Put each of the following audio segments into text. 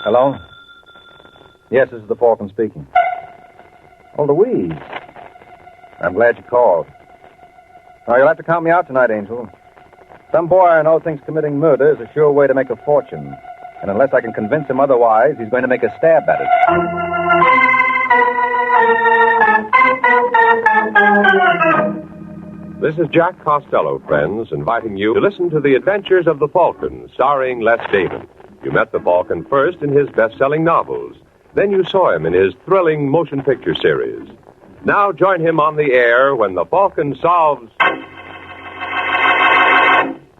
Hello? Yes, this is the Falcon speaking. Oh, Louise. I'm glad you called. Now, you'll have to count me out tonight, Angel. Some boy I know thinks committing murder is a sure way to make a fortune. And unless I can convince him otherwise, he's going to make a stab at it. This is Jack Costello, friends, inviting you to listen to The Adventures of the Falcon, starring Les David. You met the Falcon first in his best-selling novels. Then you saw him in his thrilling motion picture series. Now join him on the air when the Falcon solves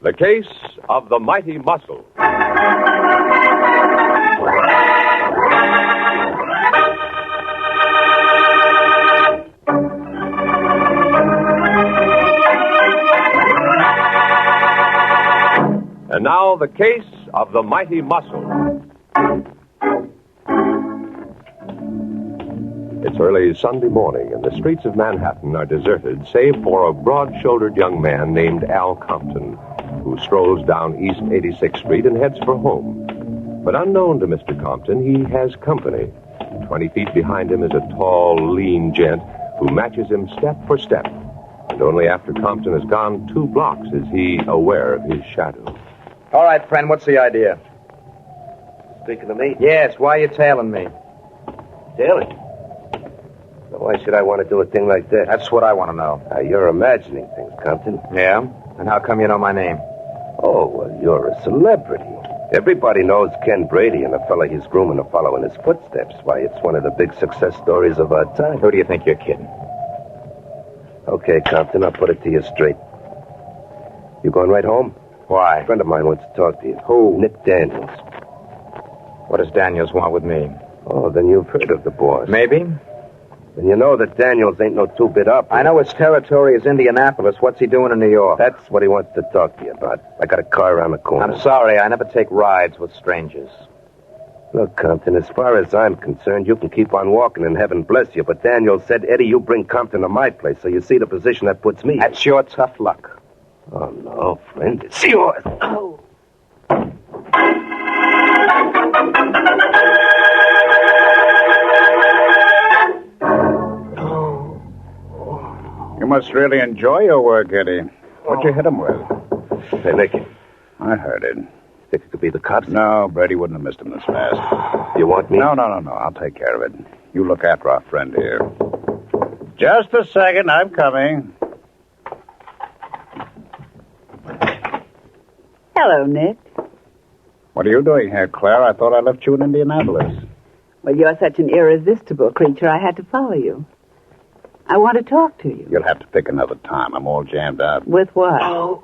the case of the mighty muscle. And now, the case of the mighty muscle. It's early Sunday morning, and the streets of Manhattan are deserted, save for a broad-shouldered young man named Al Compton, who strolls down East 86th Street and heads for home. But unknown to Mr. Compton, he has company. 20 feet behind him is a tall, lean gent who matches him step for step. And only after Compton has gone 2 blocks is he aware of his shadow. All right, friend, what's the idea? Speaking to me? Yes, why are you tailing me? Tailing? Now, why should I want to do a thing like that? That's what I want to know. You're imagining things, Compton. Yeah? And how come you know my name? Oh, well, you're a celebrity. Everybody knows Ken Brady and the fella he's grooming to follow in his footsteps. Why, it's one of the big success stories of our time. Who do you think you're kidding? Okay, Compton, I'll put it to you straight. You going right home? Why? A friend of mine wants to talk to you. Who? Nick Daniels. What does Daniels want with me? Oh, then you've heard of the boss. Maybe. Then you know that Daniels ain't no two-bit up. I know his territory is Indianapolis. What's he doing in New York? That's what he wants to talk to you about. I got a car around the corner. I'm sorry, I never take rides with strangers. Look, Compton, as far as I'm concerned, you can keep on walking and heaven bless you. But Daniels said, Eddie, you bring Compton to my place, so you see the position that puts me. That's your tough luck. Oh, no, friend. It's yours. Oh. You must really enjoy your work, Eddie. What'd you hit him with? Hey, Nick. I heard it. Think it could be the cops? No, Brady wouldn't have missed him this fast. You want me? No. I'll take care of it. You look after our friend here. Just a second. I'm coming. Hello, Nick. What are you doing here, Claire? I thought I left you in Indianapolis. Well, you're such an irresistible creature, I had to follow you. I want to talk to you. You'll have to pick another time. I'm all jammed up. With what? Oh.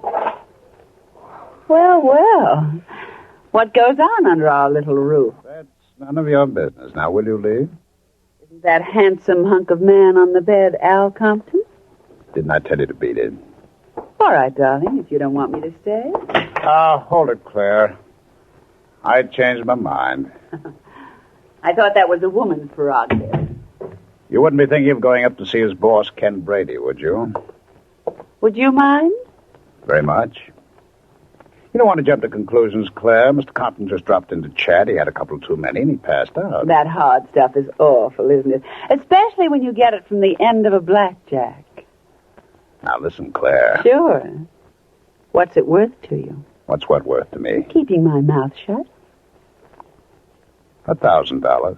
Well. What goes on under our little roof? That's none of your business. Now, will you leave? Isn't that handsome hunk of man on the bed Al Compton? Didn't I tell you to beat it? All right, darling, if you don't want me to stay. Hold it, Claire. I changed my mind. I thought that was a woman's prerogative. You wouldn't be thinking of going up to see his boss, Ken Brady, would you? Would you mind? Very much. You don't want to jump to conclusions, Claire. Mr. Compton just dropped in to chat. He had a couple too many, and he passed out. That hard stuff is awful, isn't it? Especially when you get it from the end of a blackjack. Now, listen, Claire. Sure. What's it worth to you? What's what worth to me? Keeping my mouth shut. $1,000.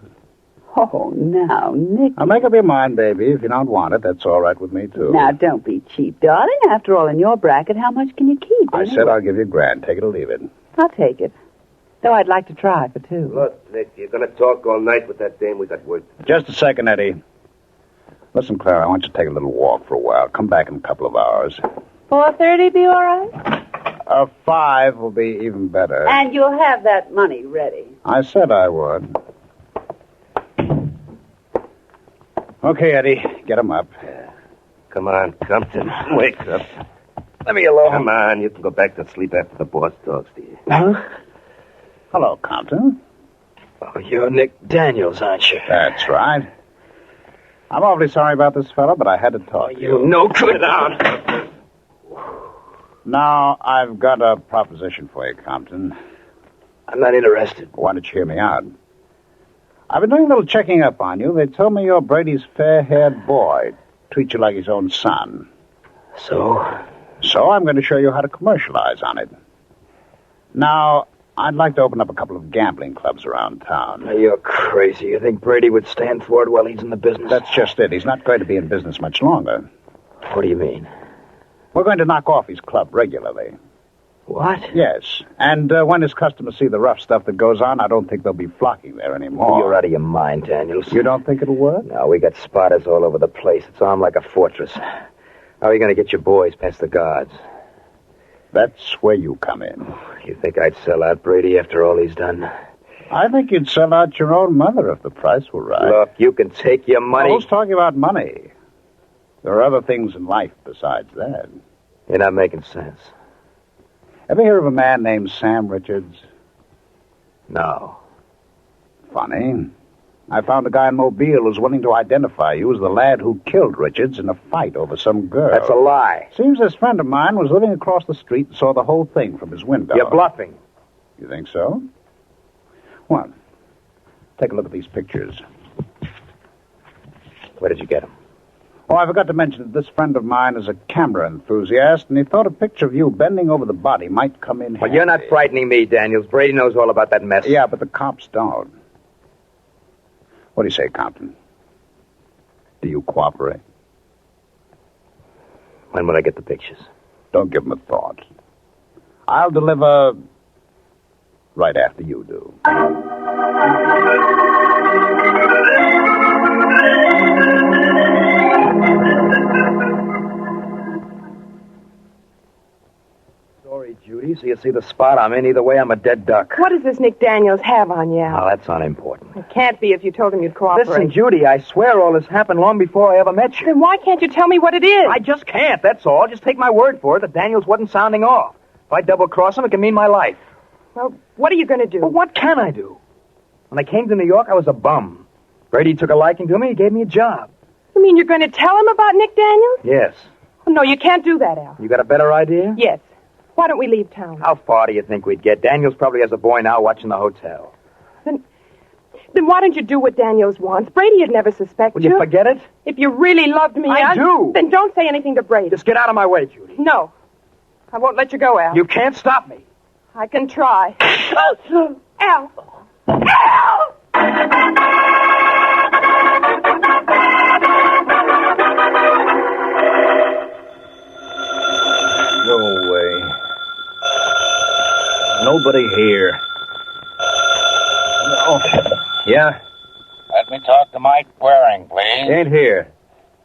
Oh, now, Nick. Now, make up your mind, baby. If you don't want it, that's all right with me, too. Now, don't be cheap, darling. After all, in your bracket, how much can you keep? I said I'll give you $1,000. Take it or leave it. I'll take it. Though I'd like to try for 2. Look, Nick, you're going to talk all night with that dame. We got work. Just a second, Eddie. Listen, Claire, I want you to take a little walk for a while. Come back in a couple of hours. 4:30 be all right? 5 will be even better. And you'll have that money ready. I said I would. Okay, Eddie, get him up. Come on, Compton. Wake up. Let me alone. Come on, you can go back to sleep after the boss talks to you. Huh? Hello, Compton. Oh, you're Nick Daniels, aren't you? That's right. I'm awfully sorry about this fellow, but I had to talk to you. No good down. Now, I've got a proposition for you, Compton. I'm not interested. Why don't you hear me out? I've been doing a little checking up on you. They told me you're Brady's fair-haired boy. Treat you like his own son. So? So I'm going to show you how to commercialize on it. Now, I'd like to open up a couple of gambling clubs around town. You're crazy. You think Brady would stand for it while he's in the business? That's just it. He's not going to be in business much longer. What do you mean? We're going to knock off his club regularly. What? Yes. And when his customers see the rough stuff that goes on, I don't think they'll be flocking there anymore. You're out of your mind, Daniels. You don't think it'll work? No, we got spotters all over the place. It's armed like a fortress. How are you going to get your boys past the guards? That's where you come in. You think I'd sell out Brady after all he's done? I think you'd sell out your own mother if the price were right. Look, you can take your money. Who's talking about money? There are other things in life besides that. You're not making sense. Ever hear of a man named Sam Richards? No. Funny. I found a guy in Mobile who's willing to identify you as the lad who killed Richards in a fight over some girl. That's a lie. Seems this friend of mine was living across the street and saw the whole thing from his window. You're bluffing. You think so? Well, take a look at these pictures. Where did you get them? Oh, I forgot to mention that this friend of mine is a camera enthusiast, and he thought a picture of you bending over the body might come in handy. Well, you're not frightening me, Daniels. Brady knows all about that mess. Yeah, but the cops don't. What do you say, Compton? Do you cooperate? When will I get the pictures? Don't give them a thought. I'll deliver right after you do. Sorry, Judy. So you see the spot I'm in. Either way, I'm a dead duck. What does this Nick Daniels have on you? Oh, that's unimportant. It can't be if you told him you'd cooperate. Listen, Judy, I swear all this happened long before I ever met you. Then why can't you tell me what it is? I just can't, that's all. Just take my word for it that Daniels wasn't sounding off. If I double-cross him, it can mean my life. Well, what are you going to do? Well, what can I do? When I came to New York, I was a bum. Brady took a liking to me. He gave me a job. You mean you're going to tell him about Nick Daniels? Yes. Oh, no, you can't do that, Al. You got a better idea? Yes. Why don't we leave town? How far do you think we'd get? Daniels probably has a boy now watching the hotel. Then why don't you do what Daniels wants? Brady would never suspect Will you forget it? If you really loved me, I do. Then don't say anything to Brady. Just get out of my way, Judy. No. I won't let you go, Al. You can't stop me. I can try. Al! Al! No way. Nobody here. Oh, yeah? Let me talk to Mike Waring, please. Ain't here.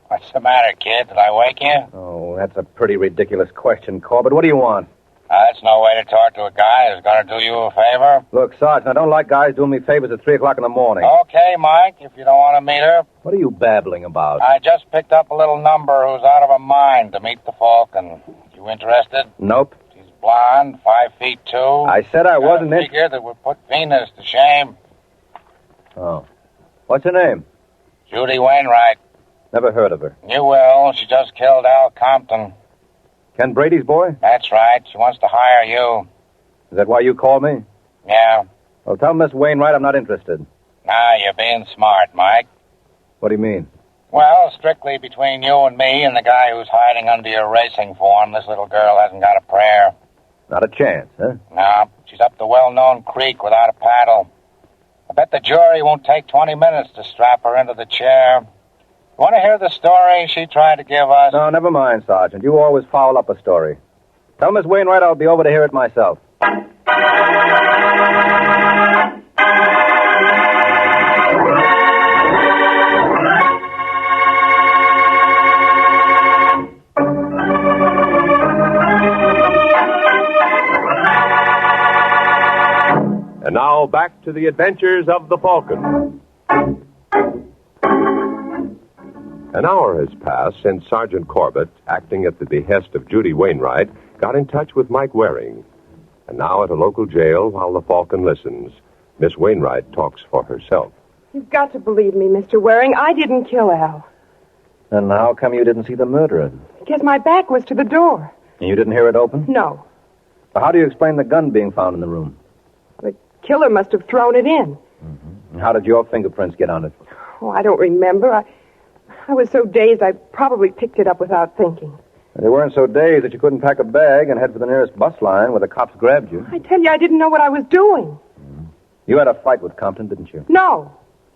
What's the matter, kid? Did I wake you? Oh, that's a pretty ridiculous question, Corbett. What do you want? That's no way to talk to a guy who's going to do you a favor. Look, Sergeant, I don't like guys doing me favors at 3 o'clock in the morning. Okay, Mike, if you don't want to meet her. What are you babbling about? I just picked up a little number who's out of her mind to meet the Falcon. You interested? Nope. She's blonde, 5'2". I said I wasn't a figure that would put Venus to shame. Oh. What's her name? Judy Wainwright. Never heard of her. You will. She just killed Al Compton. Ken Brady's boy? That's right. She wants to hire you. Is that why you called me? Yeah. Well, tell Miss Wainwright I'm not interested. Nah, you're being smart, Mike. What do you mean? Well, strictly between you and me and the guy who's hiding under your racing form, this little girl hasn't got a prayer. Not a chance, huh? No, she's up the well-known creek without a paddle. I bet the jury won't take 20 minutes to strap her into the chair. You want to hear the story she tried to give us? No, never mind, Sergeant. You always foul up a story. Tell Miss Wainwright I'll be over to hear it myself. And now back to the adventures of the Falcon. An hour has passed since Sergeant Corbett, acting at the behest of Judy Wainwright, got in touch with Mike Waring. And now at a local jail, while the Falcon listens, Miss Wainwright talks for herself. You've got to believe me, Mr. Waring. I didn't kill Al. And how come you didn't see the murderer? Because my back was to the door. And you didn't hear it open? No. How do you explain the gun being found in the room? The killer must have thrown it in. Mm-hmm. How did your fingerprints get on it? Oh, I don't remember. I was so dazed I probably picked it up without thinking. They weren't so dazed that you couldn't pack a bag and head for the nearest bus line where the cops grabbed you. I tell you, I didn't know what I was doing. You had a fight with Compton, didn't you? No.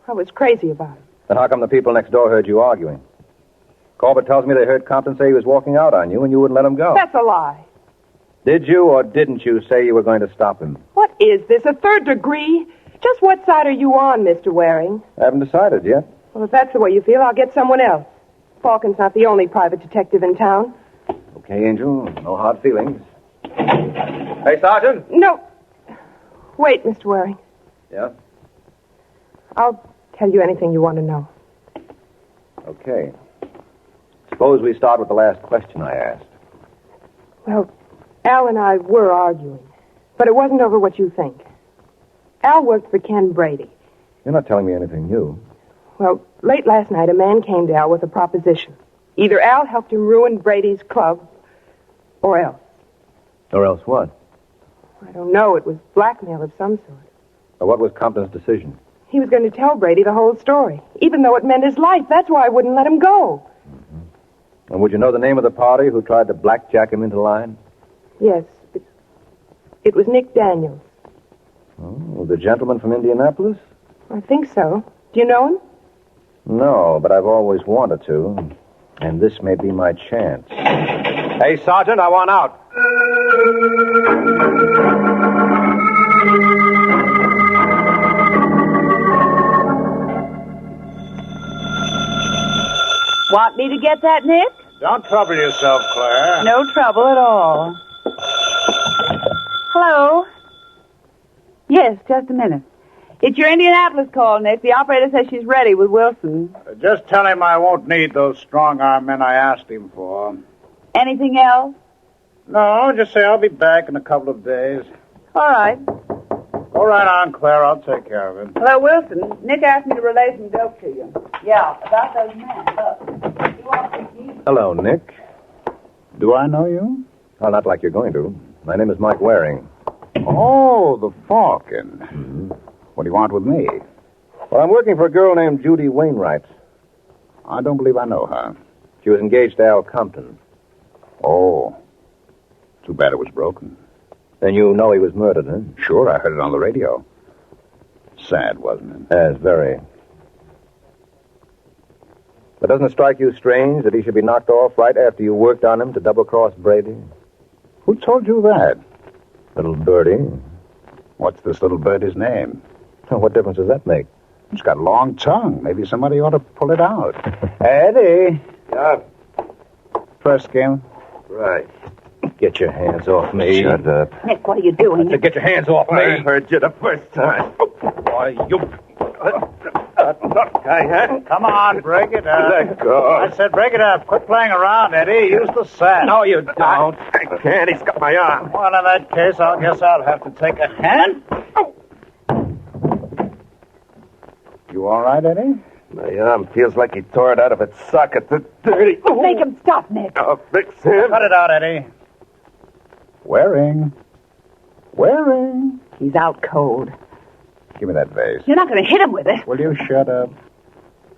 I was crazy about it. Then how come the people next door heard you arguing? Corbett tells me they heard Compton say he was walking out on you and you wouldn't let him go. That's a lie. Did you or didn't you say you were going to stop him? What is this, a third degree? Just what side are you on, Mr. Waring? I haven't decided yet. Well, if that's the way you feel, I'll get someone else. Falcon's not the only private detective in town. Okay, Angel. No hard feelings. Hey, Sergeant. No. Wait, Mr. Waring. Yeah? I'll tell you anything you want to know. Okay. Suppose we start with the last question I asked. Well, Al and I were arguing, but it wasn't over what you think. Al worked for Ken Brady. You're not telling me anything new. Well, late last night, a man came to Al with a proposition. Either Al helped him ruin Brady's club, or else. Or else what? I don't know. It was blackmail of some sort. Or what was Compton's decision? He was going to tell Brady the whole story, even though it meant his life. That's why I wouldn't let him go. And would you know the name of the party who tried to blackjack him into line? Yes. It was Nick Daniels. Oh, the gentleman from Indianapolis? I think so. Do you know him? No, but I've always wanted to. And this may be my chance. Hey, Sergeant, I want out. Want me to get that, Nick? Don't trouble yourself, Claire. No trouble at all. Hello? Yes, just a minute. It's your Indianapolis call, Nick. The operator says she's ready with Wilson. Just tell him I won't need those strong-arm men I asked him for. Anything else? No, just say I'll be back in a couple of days. All right. Go right on, Claire. I'll take care of him. Hello, Wilson. Nick asked me to relay some dope to you. Yeah, about those men. Look. He wants to see you. Hello, Nick. Do I know you? Oh, not like you're going to. My name is Mike Waring. Oh, the Falcon. Mm-hmm. What do you want with me? Well, I'm working for a girl named Judy Wainwright. I don't believe I know her. She was engaged to Al Compton. Oh. Too bad it was broken. Then you know he was murdered, huh? Sure, I heard it on the radio. Sad, wasn't it? Yes, very. But doesn't it strike you strange that he should be knocked off right after you worked on him to double-cross Brady? Who told you that? Little birdie. What's this little birdie's name? What difference does that make? It's got a long tongue. Maybe somebody ought to pull it out. Eddie. Yeah? First game? Right. Get your hands off me. Shut up. Nick, what are you doing? I said, get your hands off me. I heard you the first time. Why, you... Look, huh? Come on, break it up. Let go. I said break it up. Quit playing around, Eddie. Use the sack. No, you don't. I can't. He's got my arm. Well, in that case, I guess I'll have to take a hand. You all right, Eddie? My arm feels like he tore it out of its socket. The dirty... Make him stop, Nick. I'll fix him. Cut it out, Eddie. Waring. He's out cold. Give me that vase. You're not going to hit him with it. Will you shut up?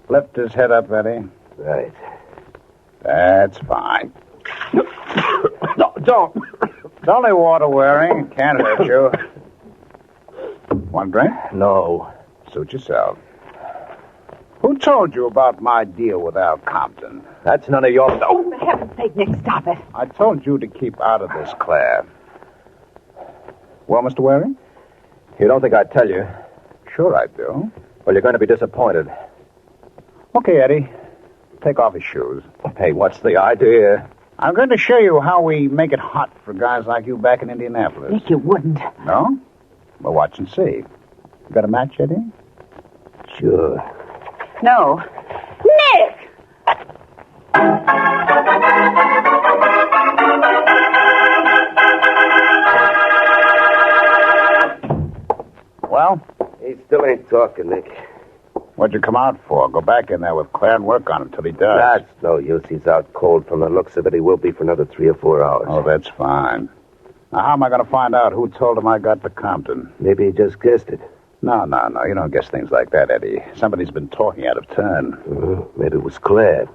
Lift his head up, Eddie. Right. That's fine. No, don't. It's only water, Waring. It can't hurt you. Want a drink? No. Suit yourself. Who told you about my deal with Al Compton? That's none of your... Oh, for heaven's sake, Nick, stop it. I told you to keep out of this, Claire. Well, Mr. Waring? You don't think I'd tell you? Sure I do. Well, you're going to be disappointed. Okay, Eddie. Take off his shoes. Hey, what's the idea? I'm going to show you how we make it hot for guys like you back in Indianapolis. Nick, you wouldn't. No? Well, watch and see. You got a match, Eddie? Sure. No. Nick! Well? He still ain't talking, Nick. What'd you come out for? Go back in there with Claire and work on him till he does. That's no use. He's out cold. From the looks of it, he will be for another 3 or 4 hours. Oh, that's fine. Now, how am I going to find out who told him I got to Compton? Maybe he just guessed it. No. You don't guess things like that, Eddie. Somebody's been talking out of turn. Maybe it was Claire.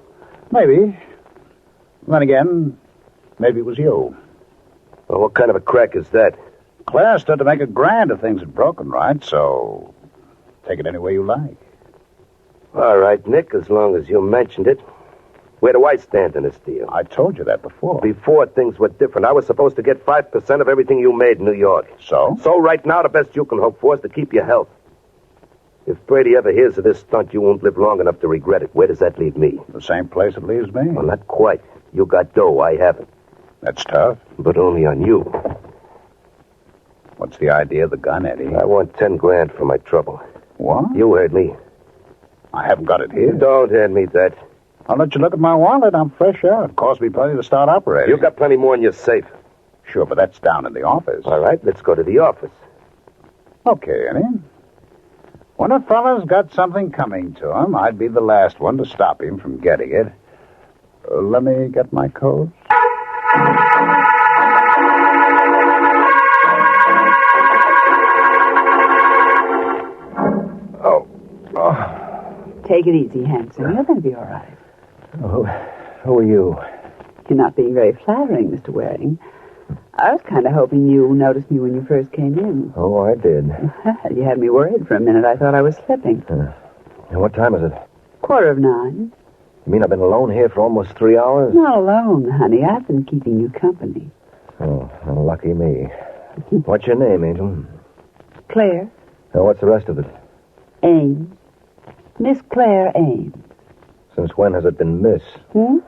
Maybe. Then again, maybe it was you. Well, what kind of a crack is that? Claire stood to make a grand if things had broken right, so take it any way you like. All right, Nick, as long as you mentioned it. Where do I stand in this deal? I told you that before. Before, things were different. I was supposed to get 5% of everything you made in New York. So? So right now, the best you can hope for is to keep your health. If Brady ever hears of this stunt, you won't live long enough to regret it. Where does that leave me? The same place it leaves me. Well, not quite. You got dough. I haven't. That's tough. But only on you. What's the idea of the gun, Eddie? I want 10 grand for my trouble. What? You heard me. I haven't got it here. Don't hand me that. I'll let you look at my wallet. I'm fresh out. It cost me plenty to start operating. You've got plenty more in your safe. Sure, but that's down in the office. All right, let's go to the office. Okay, Eddie. When a fella's got something coming to him, I'd be the last one to stop him from getting it. Let me get my coat. Take it easy, Hanson. You're going to be all right. Who are you? You're not being very flattering, Mr. Waring. I was kind of hoping you noticed me when you first came in. Oh, I did. You had me worried for a minute. I thought I was slipping. And what time is it? 9:15. You mean I've been alone here for almost 3 hours? Not alone, honey. I've been keeping you company. Oh, well, lucky me. What's your name, Angel? Claire What's the rest of it? Ames. Miss Claire Ames. Since when has it been Miss? Hmm?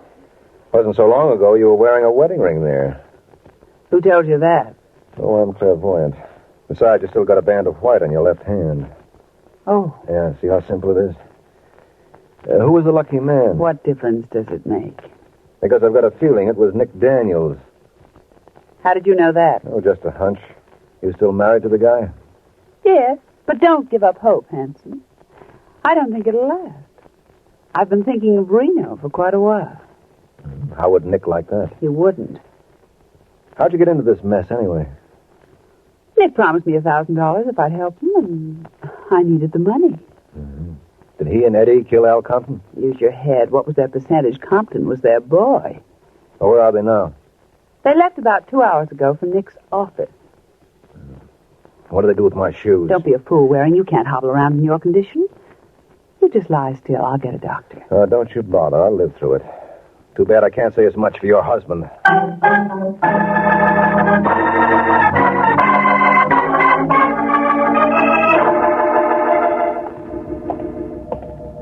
Wasn't so long ago you were wearing a wedding ring there. Who told you that? Oh, I'm clairvoyant. Besides, you still got a band of white on your left hand. Oh, Yeah, see how simple it is? Who was the lucky man? what difference does it make? Because I've got a feeling it was Nick Daniels. How did you know that? Oh, just a hunch. You still married to the guy? Yes, but don't give up hope, Hanson. I don't think it'll last. I've been thinking of Reno for quite a while. How would Nick like that? He wouldn't. How'd you get into this mess, anyway? Nick promised me $1,000 if I'd help him, and I needed the money. Did he and Eddie kill Al Compton? Use your head. What was their percentage? Compton was their boy. Oh, where are they now? They left about 2 hours ago from Nick's office. What do they do with my shoes? Don't be a fool, Waring. You can't hobble around in your condition. You just lie still. I'll get a doctor. Don't you bother. I'll live through it. Too bad I can't say as much for your husband.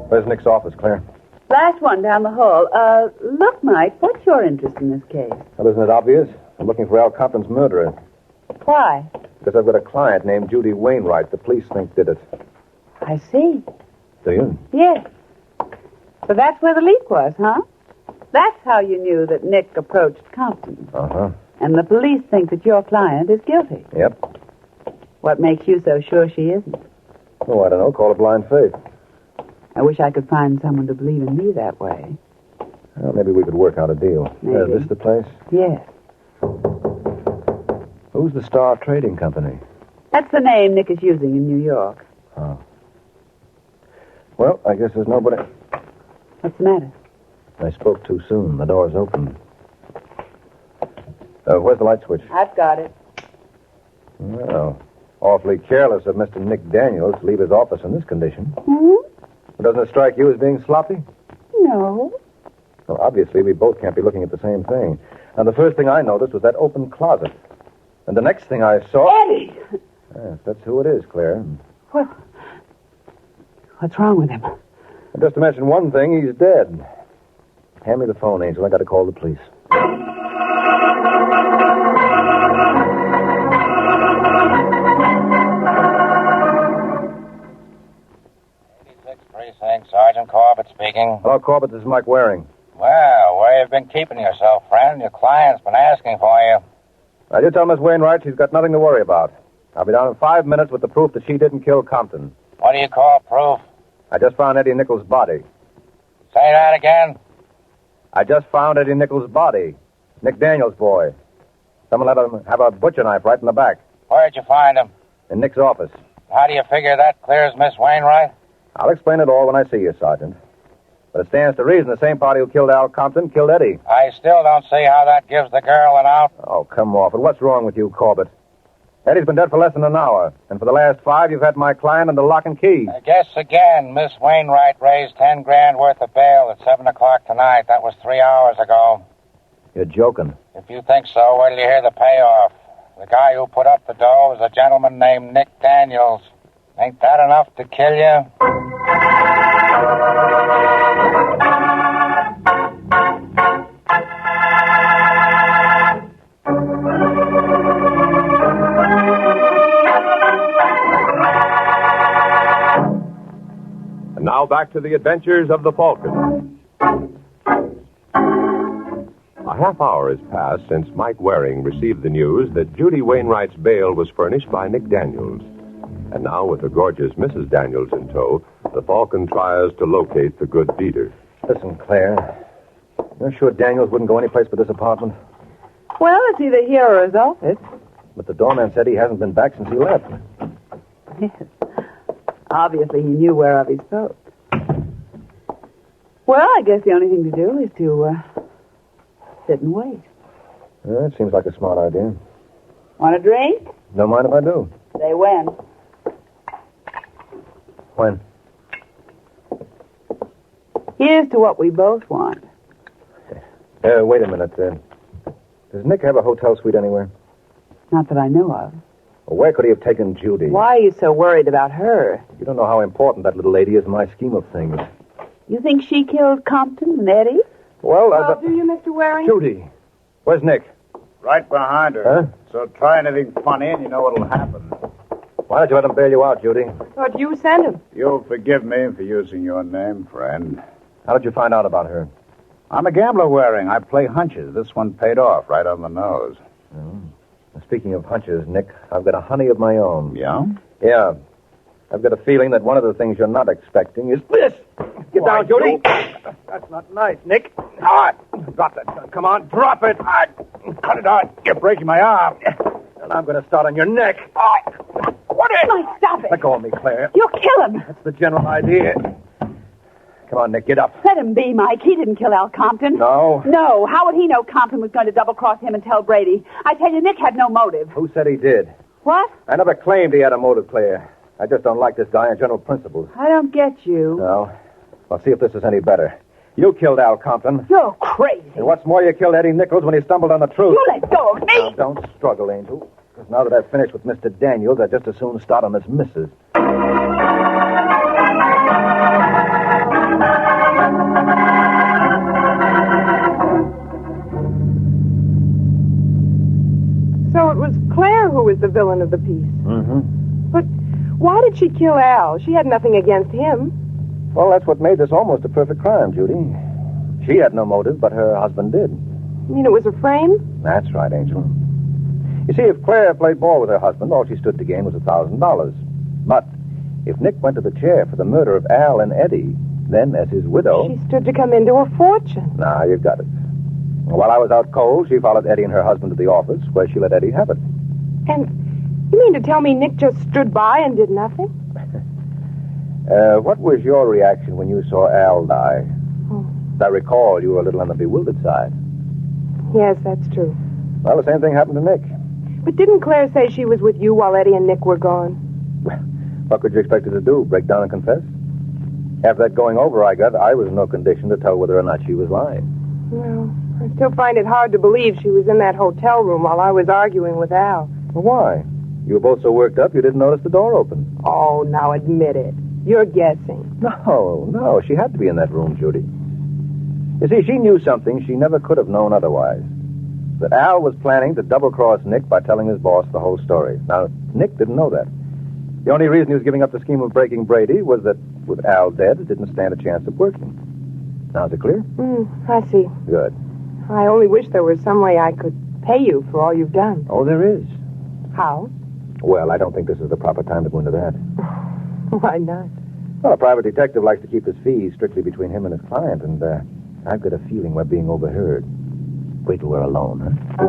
Where's Nick's office, Claire? Last one down the hall. Look, Mike, what's your interest in this case? Well, isn't it obvious? I'm looking for Al Compton's murderer. Why? Because I've got a client named Judy Wainwright the police think did it. I see. Do you? Yes. So that's where the leak was, huh? That's how you knew that Nick approached Compton. Uh-huh. And the police think that your client is guilty. Yep. What makes you so sure she isn't? Oh, I don't know. Call it blind faith. I wish I could find someone to believe in me that way. Well, maybe we could work out a deal. Maybe. Is this the place? Yes. Who's the Star Trading Company? That's the name Nick is using in New York. Oh. Well, I guess there's nobody. What's the matter? I spoke too soon. The door's open. Where's the light switch? I've got it. Well, awfully careless of Mr. Nick Daniels to leave his office in this condition. Hmm? Doesn't it strike you as being sloppy? No. Well, obviously, we both can't be looking at the same thing. And the first thing I noticed was that open closet. And the next thing I saw... Eddie! Yes, that's who it is, Claire. What's wrong with him? And just to mention one thing, he's dead. Hand me the phone, Angel. I got to call the police. 86th Precinct, Sergeant Corbett speaking. Hello, Corbett. This is Mike Waring. Well, where you been keeping yourself, friend? Your client's been asking for you. I did tell Miss Wainwright she's got nothing to worry about. I'll be down in 5 minutes with the proof that she didn't kill Compton. What do you call proof? I just found Eddie Nichols' body. Say that again. I just found Eddie Nichols' body. Nick Daniels' boy. Someone let him have a butcher knife right in the back. Where'd you find him? In Nick's office. How do you figure that clears Miss Wainwright? I'll explain it all when I see you, Sergeant. But it stands to reason the same party who killed Al Compton killed Eddie. I still don't see how that gives the girl an out. Oh, come off it. What's wrong with you, Corbett? Eddie's been dead for less than an hour, and for the last 5, you've had my client under lock and key. I guess again, Miss Wainwright raised 10 grand worth of bail at 7 o'clock tonight. That was 3 hours ago. You're joking. If you think so, wait till you hear the payoff. The guy who put up the dough was a gentleman named Nick Daniels. Ain't that enough to kill you? And now back to the adventures of the Falcon. A half hour has passed since Mike Waring received the news that Judy Wainwright's bail was furnished by Nick Daniels. And now, with the gorgeous Mrs. Daniels in tow, the Falcon tries to locate the good deeder. Listen, Claire. You're sure Daniels wouldn't go any place but this apartment? Well, it's either here or his office. But the doorman said he hasn't been back since he left. Yes. Obviously, he knew whereof he spoke. Well, I guess the only thing to do is to sit and wait. It seems like a smart idea. Want a drink? Don't mind if I do. Say when. When? Here's to what we both want. Wait a minute. Does Nick have a hotel suite anywhere? Not that I know of. Well, where could he have taken Judy? Why are you so worried about her? You don't know how important that little lady is in my scheme of things. You think she killed Compton and Eddie? Well, Do you, Mr. Waring? Judy. Where's Nick? Right behind her. Huh? So try anything funny and you know what'll happen. Why did you let him bail you out, Judy? Thought you sent him. You'll forgive me for using your name, friend. How did you find out about her? I'm a gambler, Waring. I play hunches. This one paid off right on the nose. Speaking of hunches, Nick, I've got a honey of my own. Yeah? Yeah. I've got a feeling that one of the things you're not expecting is this. Get Why, down, Judy. That's not nice, Nick. Drop that gun. Come on, drop it. Cut it out. You're breaking my arm. And I'm going to start on your neck. What is... Mike, stop it. Let go of me, Claire. You'll kill him. That's the general idea. Come on, Nick, get up. Let him be, Mike. He didn't kill Al Compton. No. No. How would he know Compton was going to double-cross him and tell Brady? I tell you, Nick had no motive. Who said he did? What? I never claimed he had a motive, Claire. I just don't like this guy on general principles. I don't get you. No. I'll see if this is any better. You killed Al Compton. You're crazy. And what's more, you killed Eddie Nichols when he stumbled on the truth. You let go of me. Now, don't struggle, Angel. Because now that I've finished with Mr. Daniels, I'd just as soon start on this missus. So it was Claire who was the villain of the piece. Mm-hmm. But why did she kill Al? She had nothing against him. Well, that's what made this almost a perfect crime, Judy. She had no motive, but her husband did. You mean it was a frame? That's right, Angel. You see, if Claire played ball with her husband, all she stood to gain was $1,000. But if Nick went to the chair for the murder of Al and Eddie, then, as his widow... She stood to come into a fortune. Now, you got it. While I was out cold, she followed Eddie and her husband to the office, where she let Eddie have it. And you mean to tell me Nick just stood by and did nothing? What was your reaction when you saw Al die? Oh. As I recall, you were a little on the bewildered side. Yes, that's true. Well, the same thing happened to Nick. But didn't Claire say she was with you while Eddie and Nick were gone? What could you expect her to do, break down and confess? After that going over I got, I was in no condition to tell whether or not she was lying. Well, I still find it hard to believe she was in that hotel room while I was arguing with Al. Well, why? You were both so worked up you didn't notice the door open. Oh, now admit it. You're guessing. No, she had to be in that room, Judy. You see, she knew something she never could have known otherwise. That Al was planning to double-cross Nick by telling his boss the whole story. Now, Nick didn't know that. The only reason he was giving up the scheme of breaking Brady was that, with Al dead, it didn't stand a chance of working. Now, is it clear? I see. Good. I only wish there was some way I could pay you for all you've done. Oh, there is. How? Well, I don't think this is the proper time to go into that. Why not? Well, a private detective likes to keep his fees strictly between him and his client, and I've got a feeling we're being overheard. Wait till we're alone, huh?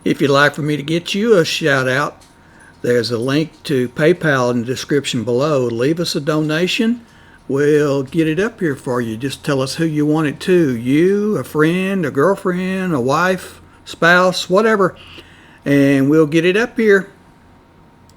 If you'd like for me to get you a shout out, there's a link to PayPal in the description below. Leave us a donation. We'll get it up here for you. Just tell us who you want it to. You, a friend, a girlfriend, a wife, spouse, whatever. And we'll get it up here.